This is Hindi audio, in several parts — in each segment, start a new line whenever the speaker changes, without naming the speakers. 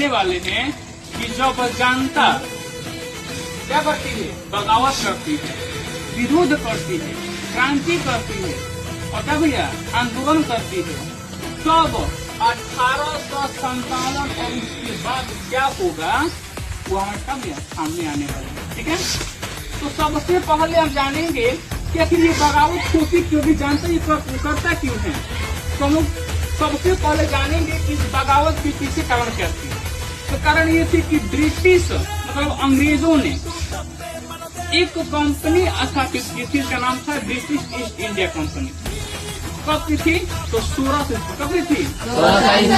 जानने वाले हैं कि जब जनता क्या करती है, बगावत करती है, विरोध करती है, क्रांति करती है और क्या भैया आंदोलन करती है, तब 1857 और उसके बाद क्या होगा वो हमारे भैया सामने आने वाला है। ठीक है, तो सबसे पहले हम जानेंगे कि आखिर ये बगावत होती क्यों, भी जानते ये करता क्यों है। तो हम लोग सबसे पहले जानेंगे कि बगावत के पीछे कारण क्या थी। तो कारण ये थी कि ब्रिटिश मतलब अंग्रेजों ने एक कंपनी स्थापित की थी, इसका नाम था ब्रिटिश ईस्ट इंडिया कंपनी। कब की थी? तो 16 से कब की थी?
16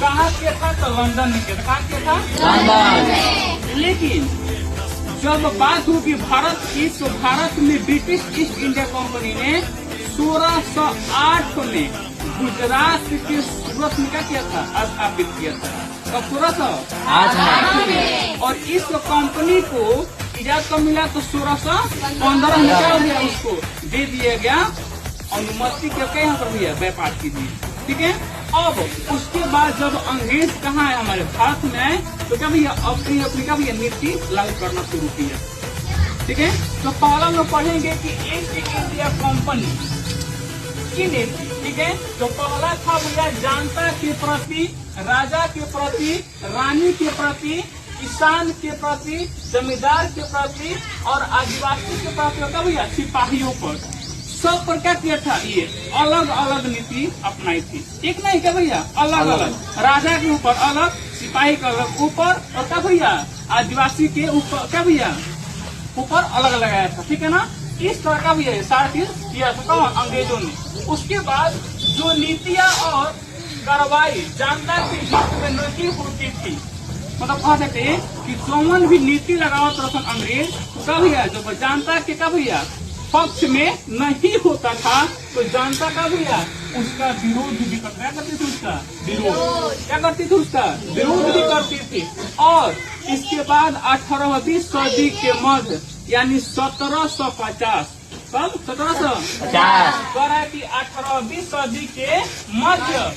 कहाँ के था? तो लंदन में के था। कहाँ के था?
लंदन।
लेकिन जब बात होगी भारत की, तो भारत में ब्रिटिश ईस्ट इंडिया कंपनी ने 1608 में गुजरात के सूरत में क्या किया था? स्थापित किया था। कब? सूरत में। और इस कंपनी को इजाजत कब मिला? तो 1615 में क्या हो गया, उसको दे दिया गया अनुमति के यहाँ पर भी व्यापार कीजिए। ठीक है, अब उसके बाद जब अंग्रेज कहाँ है हमारे भारत में आए, तो क्या भैया अपनी अपनी का भैया नीति लागू करना शुरू किया। ठीक है, तो पहला हम लोग पढ़ेंगे कि ईस्ट इंडिया कंपनी की नीति। ठीक है, तो पहला था भैया जनता के प्रति, राजा के प्रति, रानी के प्रति, किसान के प्रति, जमींदार के प्रति और आदिवासी के प्रति होता भैया सिपाहियों पर, सब पर क्या किया था? ये अलग अलग नीति अपनाई थी। एक नहीं क्या भैया, अलग अलग, राजा के ऊपर अलग, सिपाही के अलग ऊपर, और क्या भैया आदिवासी के ऊपर क्या भैया ऊपर अलग लगाया था। ठीक है ना, इस तरह का भी सारा चीज किया था कौन? अंग्रेजों ने। उसके बाद जो नीतियाँ और कार्रवाई जनता के हित में नहीं होती थी, मतलब कह सकते हैं कि जोमन भी नीति लगावत रखन अंग्रेज, तो भैया जो जनता के का भैया पक्ष में नहीं होता था, तो जनता का भैया उसका विरोध भी क्या करती थी? उसका विरोध क्या करती थी? उसका विरोध भी करती थी। और इसके बाद 18वीं सदी के मध्य यानी 1750, कब? 1750 की 18वीं सदी के मध्य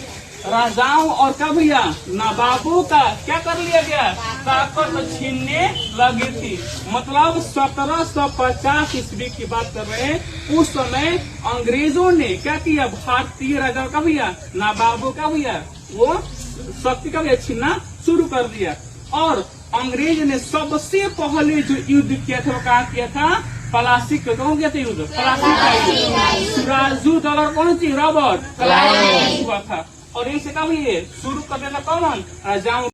राजाओं और क्या भैया नवाबों का क्या कर लिया गया? ताकत छीनने लगी थी। मतलब 1750 ईस्वी की बात कर रहे हैं। उस समय अंग्रेजों ने क्या किया? भारतीय राजाओं का भैया नवाबों का भैया वो शक्ति का भैया छीनना शुरू कर दिया। और अंग्रेज ने सबसे पहले जो युद्ध किया था वो कहा किया था? प्लासी का। कौन किया था युद्ध? प्लासी का युद्ध। सिराजुद्दौला कौन सी? रॉबर्ट क्लाइव हुआ था। और इसे का भी शुरू कर देता कौन? राजाओं